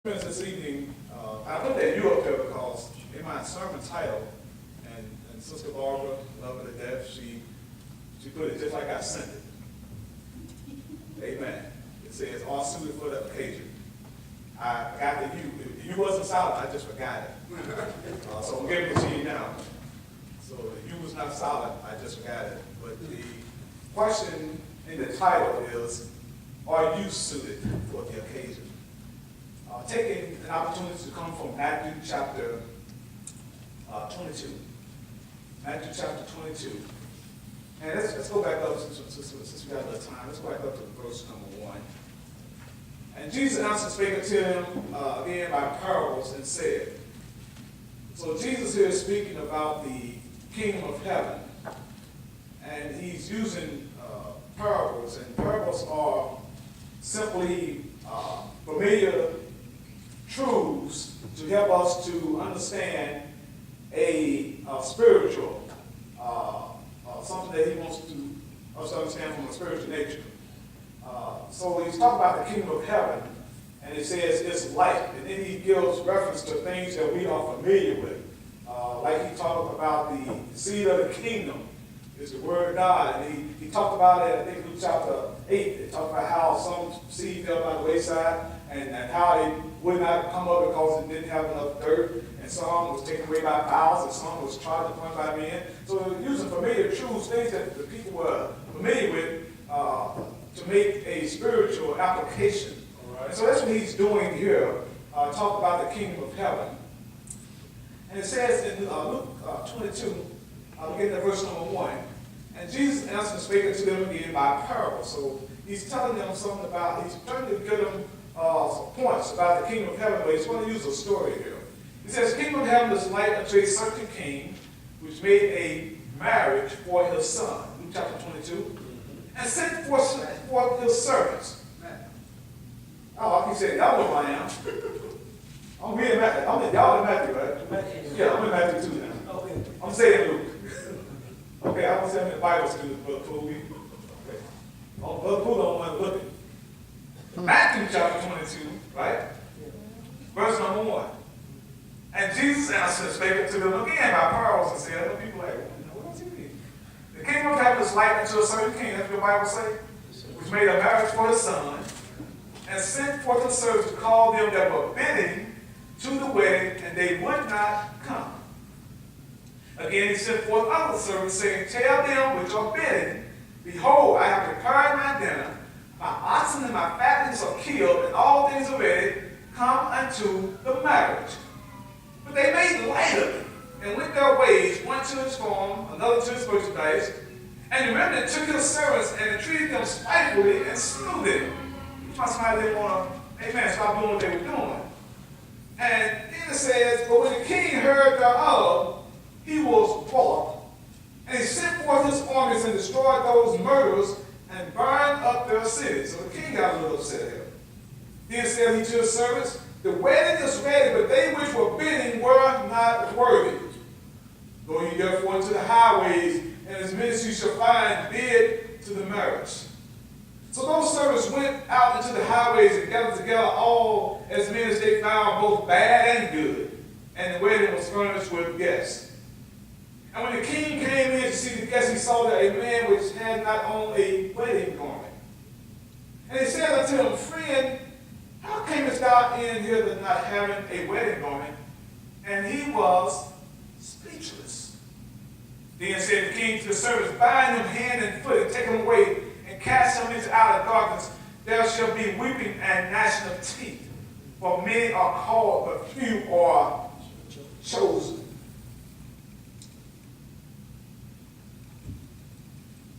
This evening, I put that you up there because in my sermon title, and Sister Barbara, love her to death, she put it just like I sent it. Amen. It says, all suited for the occasion. I got the you. If the you wasn't solid, I just forgot it. So I'm giving it to you now. So the you was not solid, I just forgot it. But the question in the title is, are you suited for the occasion? Taking an opportunity to come from Matthew chapter 22. Matthew chapter 22. And let's go back up, since we got a little time, let's go back up to verse number 1. And Jesus answered, spake unto him again by parables, and said, so Jesus here is speaking about the kingdom of heaven. And he's using parables, and parables are simply familiar truths to help us to understand a spiritual, something that he wants us to understand from a spiritual nature. So he's talking about the kingdom of heaven, and it says it's light, and then he gives reference to things that we are familiar with. Like he talked about the seed of the kingdom is the word of God, and he talked about it, I think Luke chapter 8, it talked about how some seed fell by the wayside, and how it would not come up because it didn't have enough dirt, and some was taken away by fowls, and some was trodden upon by men. So using familiar truths, things that the people were familiar with, to make a spiritual application. All right. So that's what he's doing here, talk about the kingdom of heaven. And it says in Luke 22, beginning at verse number 1, and Jesus answered and spake unto them again by parable. So he's telling them something about, he's trying to give them some points about the kingdom of heaven, but he's going to use a story here. He says, the kingdom of heaven is like unto a certain king, which made a marriage for his son, Luke chapter 22, and sent forth his servants. Oh, he said, y'all know who I am. Y'all in Matthew, right? Matthew. Yeah, I'm in Matthew 2 now. Okay. I'm saying Luke. Okay, I was saying the Bible student, Brother Poole. Okay. Oh, Brother Poole don't want to look at Matthew chapter 22, right? Verse number 1. And Jesus answered and spake unto them again by parables, and said, other people like, what does he mean? The kingdom of heaven is like unto a certain king, that's what the Bible say, which made a marriage for his son, and sent forth his servants to call them that were bidding to the wedding, and they would not come. Again, he sent forth other servants, saying, tell them which are bidding, behold, I have prepared my dinner, my oxen and my fatlings are killed, and all things are ready, come unto the marriage. But they made light of it, and went their ways, one to his farm, another to his merchandise, and the remnant took his servants and entreated them spitefully and slew them. Somebody didn't want to, amen, stop doing what they were doing. And then it says, but when the king heard thereof, he was wroth, and he sent forth his armies and destroyed those murderers and burned up their cities. So the king got a little upset here. Then said he to his servants, the wedding is ready, but they which were bidding were not worthy. Go ye therefore into the highways, and as many as you shall find, bid to the marriage. So those servants went out into the highways and gathered together all as many as they found, both bad and good. And the wedding was furnished with guests. And when the king came in to see the guests, he saw that a man which had not on a wedding garment. And he said unto him, friend, how camest thou in here that not having a wedding garment? And he was speechless. Then said the king to the servants, bind him hand and foot, and take him away, and cast him into outer darkness. There shall be weeping and gnashing of teeth. For many are called, but few are chosen.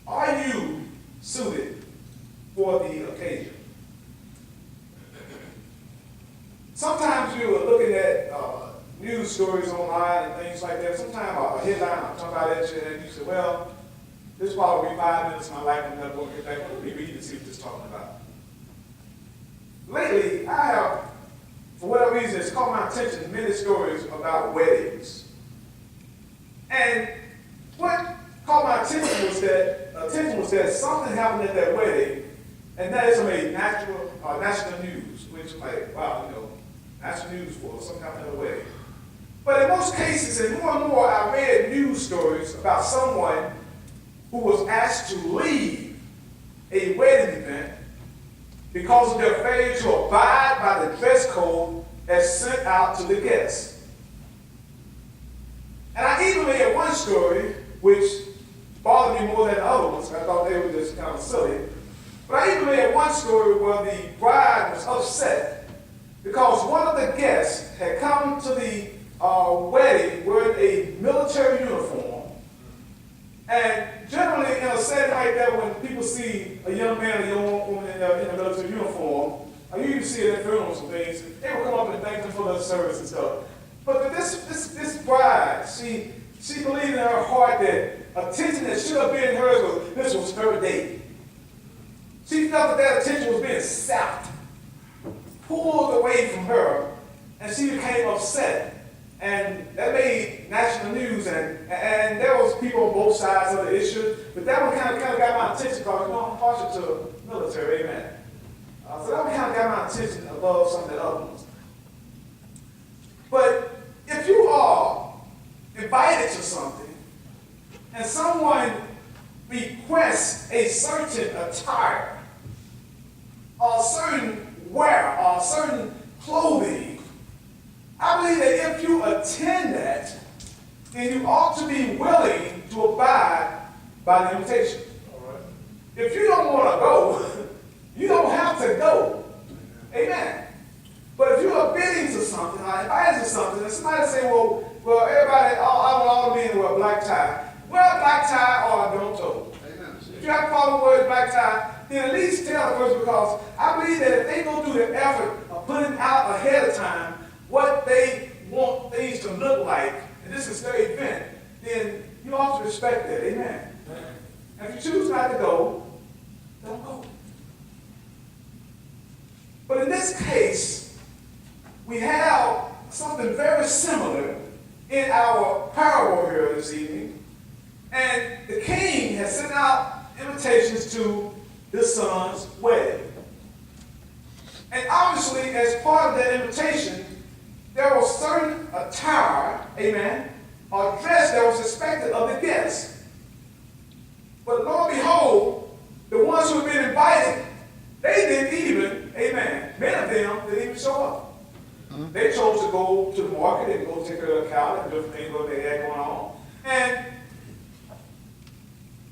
Are you suited for the occasion? Sometimes you are looking at news stories online and things like that. Sometimes a headline will come out at you and you say, well, this will probably be 5 minutes of my life, and I'm not going to get back and reread and see what this is talking about. Lately, I have, for whatever reason, it's caught my attention many stories about weddings. And what caught my attention was that something happened at that wedding, and that is made national news, which is like, wow, national news for some kind of way. But in most cases, and more and more, I read news stories about someone who was asked to leave a wedding event because of their failure to abide by the dress code as sent out to the guests. And I even read one story which bothered me more than the other ones. I thought they were just kind of silly. But I even read one story where the bride was upset because one of the guests had come to the wedding wearing a military uniform. And generally, in a setting like that, when people see a young man or a young woman in a military uniform, you usually see it at funerals and things, they will come up and thank them for their service and stuff. But this bride, she believed in her heart that attention that should have been hers was her day. She felt that attention was being sapped, pulled away from her, and she became upset. And that made national news, and there was people on both sides of the issue, but that one kind of got my attention because I'm partial to military, amen. So that one kind of got my attention above some of the other ones. But if you are invited to something, and someone requests a certain attire, or a certain wear, or a certain clothing, I believe that if you attend that, then you ought to be willing to abide by the invitation. All right. If you don't want to go, you don't have to go. Amen. But if you are bidding to something, or invited to something, and somebody say, well, everybody, I want all the men to wear a black tie. Wear a black tie or don't toe. Amen. If you have a problem with black tie, then at least tell the person, because I believe that if they go through the effort of putting out ahead of time what they want things to look like, and this is their event, then you ought to respect that. Amen. And if you choose not to go, don't go. But in this case, we have something very similar in our parable here this evening. And the king has sent out invitations to his son's wedding. And obviously, as part of that invitation, there was certain attire, amen, or dress that was expected of the guests. But lo and behold, the ones who had been invited, they didn't even, amen, many of them didn't even show up. They chose to go to the market and go take care of the cow and different things that they had going on. And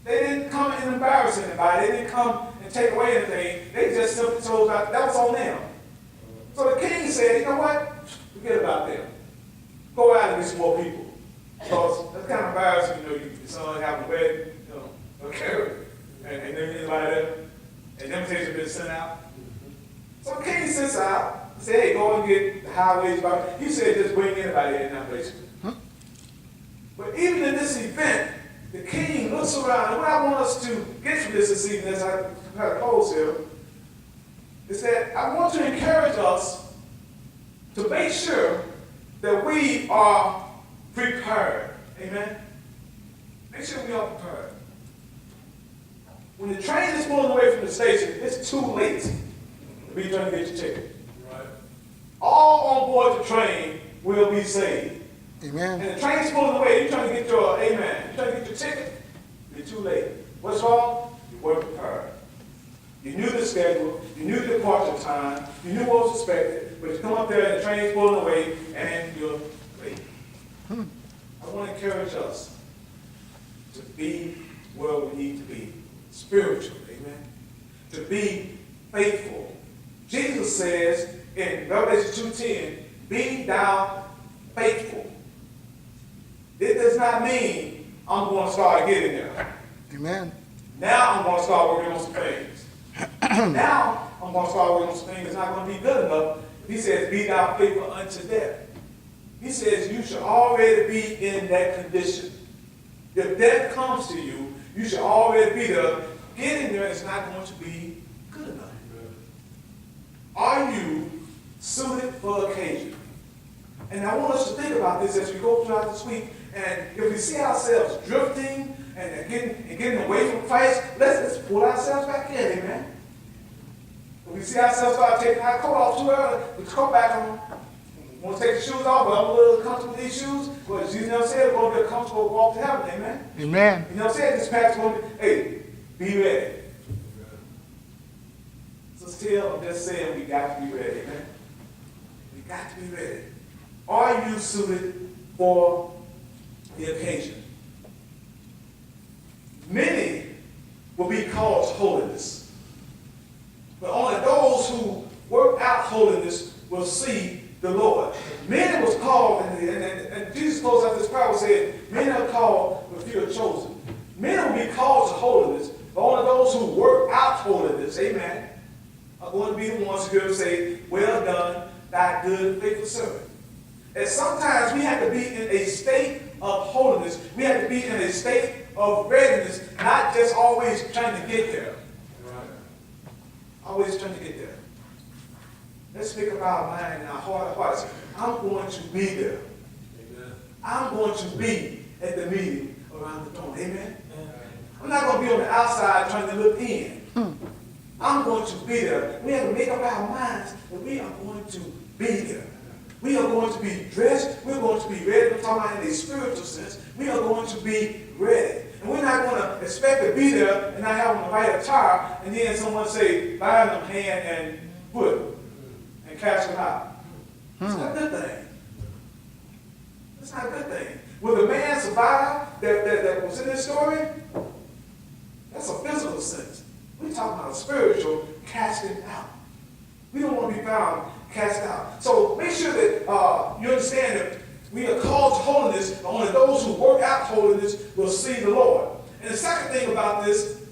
they didn't come and embarrass anybody. They didn't come and take away anything. They just simply chose that was on them. So the king said, you know what? Forget about them. Go out and get some more people. Because that's kind of embarrassing, your son having a wedding, okay, and then anybody there, and the invitation been sent out. So the king sits out, he said, hey, go and get the highways. He said, just bring anybody in that place. But even in this event, the king looks around, and what I want us to get from this evening as I prepare to close here, is that I want to encourage us to make sure that we are prepared. Amen? Make sure we are prepared. When the train is pulling away from the station, it's too late to be trying to get your ticket. Right. All on board the train will be saved. Amen. And the train's pulling away, you're trying to get your, amen, you're trying to get your ticket, you're too late. What's wrong? You weren't prepared. You knew the schedule, you knew the departure time, you knew what was expected, but you come up there and the train's pulling away and you're late. I want to encourage us to be where we need to be, spiritually, amen? To be faithful. Jesus says in Revelation 2:10, be thou faithful. It does not mean I'm going to start getting there. Amen. Now I'm going to start working on some things. Now I'm going to start working on some things that's not going to be good enough. He says, be thou faithful unto death. He says you should already be in that condition. If death comes to you, you should already be there. Getting there is not going to be good enough. Are you suited for the occasion? And I want us to think about this as we go throughout this week. And if we see ourselves drifting and getting away from Christ, let's pull ourselves back in, amen? If we see ourselves start taking our coat off too early, put the coat back on. want to take the shoes off, but I'm a little comfortable with these shoes. But Jesus never said it's going to be a comfortable walk to heaven, amen? Amen. He never said this path's going to be, hey, be ready. So still, I'm just saying we got to be ready, amen? We got to be ready. Are you suited for the occasion? Many will be called to holiness, but only those who work out holiness will see the Lord. Many was called, and Jesus closed out this parable saying, many are called, but few are chosen. Many will be called to holiness, but only those who work out holiness, amen, are going to be the ones who are going to say, well done, thy good and faithful servant. And sometimes we have to be in a state of holiness. We have to be in a state of readiness, not just always trying to get there. Always trying to get there. Let's think of our mind and our heart of hearts. I'm going to be there. Amen. I'm going to be at the meeting around the throne. Amen. I'm not going to be on the outside trying to look in. I'm going to be there. We have to make up our minds that we are going to be there. We are going to be dressed. We're going to be ready. I'm talking about in a spiritual sense. We are going to be ready. And we're not going to expect to be there and not have on the right attire, and then someone say, bind them hand and foot and cast them out. It's not a good thing. It's not a good thing. Will the man survive that was in this story? That's a physical sense. We're talking about a spiritual casting out. We don't want to be found cast out. So make sure that you understand that we are called to holiness, but only those who work out holiness will see the Lord. And the second thing about this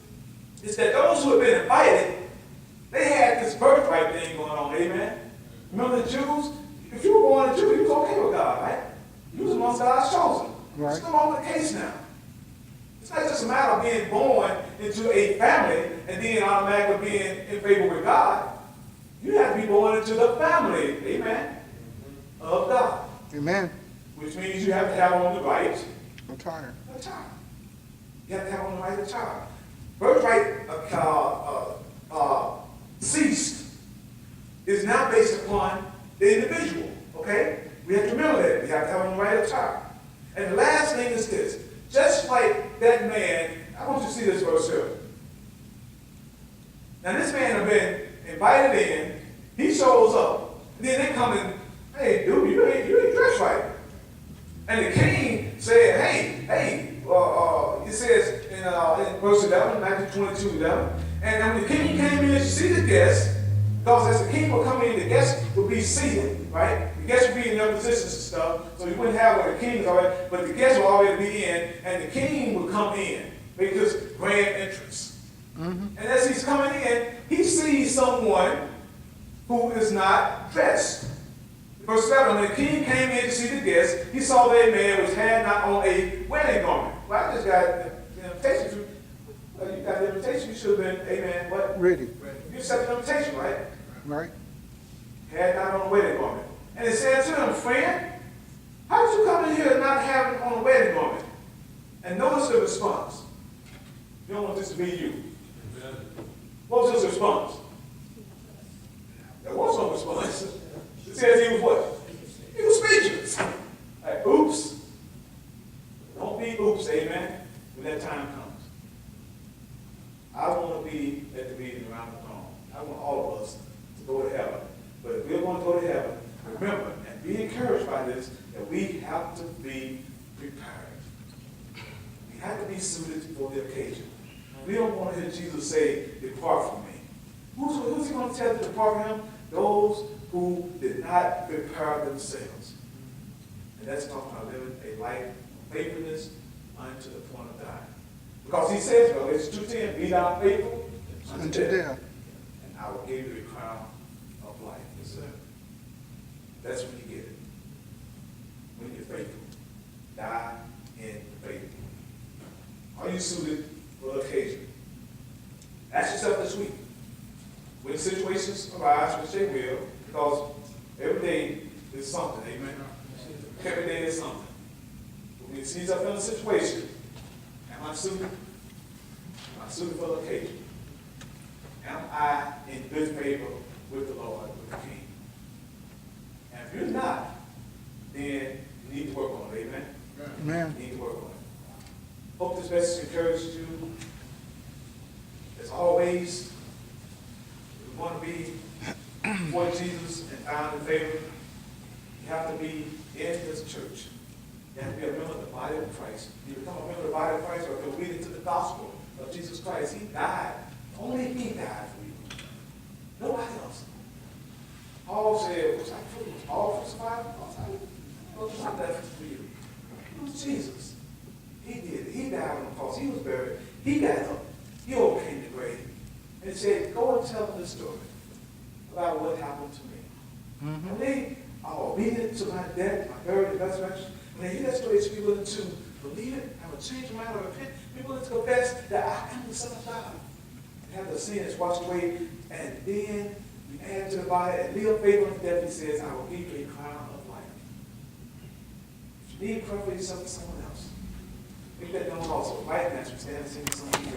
is that those who have been invited, they had this birthright thing going on, amen? Remember the Jews? If you were born a Jew, you was okay with God, right? You was amongst God's chosen. Right. It's no longer the case now. It's not just a matter of being born into a family and then automatically being in favor with God. You have to be born into the family, amen, of God. Amen. Which means you have to have on the right attire. You have to have on the right attire. Birthright ceased is now based upon the individual, okay? We have to remember that. We have to have on the right attire. And the last thing is this. Just like that man, I want you to see this verse here. Now this man has been invited in, he shows up, and then they come in, hey dude, you ain't dressed right. And the king said, hey, it says in verse 11, Matthew 22:11, and when the king came in to see the guests, because as the king would come in, the guests would be seated, right? The guests would be in their positions and stuff, so you wouldn't have where the king is already, but the guests would already be in, and the king would come in, make his grand entrance. And as he's coming in, he sees someone who is not dressed. Verse 7, when the king came in to see the guests, he saw that a man which had not on a wedding garment. Well, I just got the invitation. You got the invitation, you should have been, amen, what? Ready. You accepted the invitation, right? Right. Had not on a wedding garment. And it said to him, friend, how did you come in here not having on a wedding garment? And notice the response. You don't want this to be you. What was his response? There was no response. It says he was what? He was speechless. Like, oops. Don't be oops, amen, when that time comes. I want to be at the meeting around the throne. I want all of us to go to heaven. But if we're going to go to heaven, remember, and be encouraged by this, that we have to be prepared. We have to be suited for the occasion. We don't want to hear Jesus say, depart from me. Who's he going to tell to depart from him? Those who did not prepare themselves. And that's talking about living a life of faithfulness unto the point of dying. Because he says, Galatians 2:10, be thou faithful unto death, and I will give you a crown of life. Yes, sir. That's when you get it. When you're faithful. Die in faith. Are you suited for the occasion? Ask yourself this week. When situations arise, which they will, because every day is something, amen? Every day is something. When you see yourself in a situation, am I suited? Am I suited for the occasion? Am I in good favor with the Lord, with the King? And if you're not, then you need to work on it, amen? Amen. You need to work on it. Hope this message encouraged you. As always, we want to be for Jesus and found in favor. You have to be in this church. You have to be a member of the body of Christ. You become a member of the body of Christ or obedient to the gospel of Jesus Christ. He died. Only he died for you. Nobody else. Paul said, was Paul crucified? Was not that for you? It was Jesus. He did it. He died on the cross. He was buried. He got up. He overcame the grave. And he said, go and tell them this story about what happened to me. Mm-hmm. And they are obedient to my death, my burial, and resurrection. When they hear that story, they should be willing to believe it, have a change of mind, or repent, be willing to confess that I am the Son of God. And have the sins washed away, and then we add to the body, and live favor unto death. He says, I will give you a crown of life. If you need prayer for yourself or someone else, make that known also. Right now, stand and sing some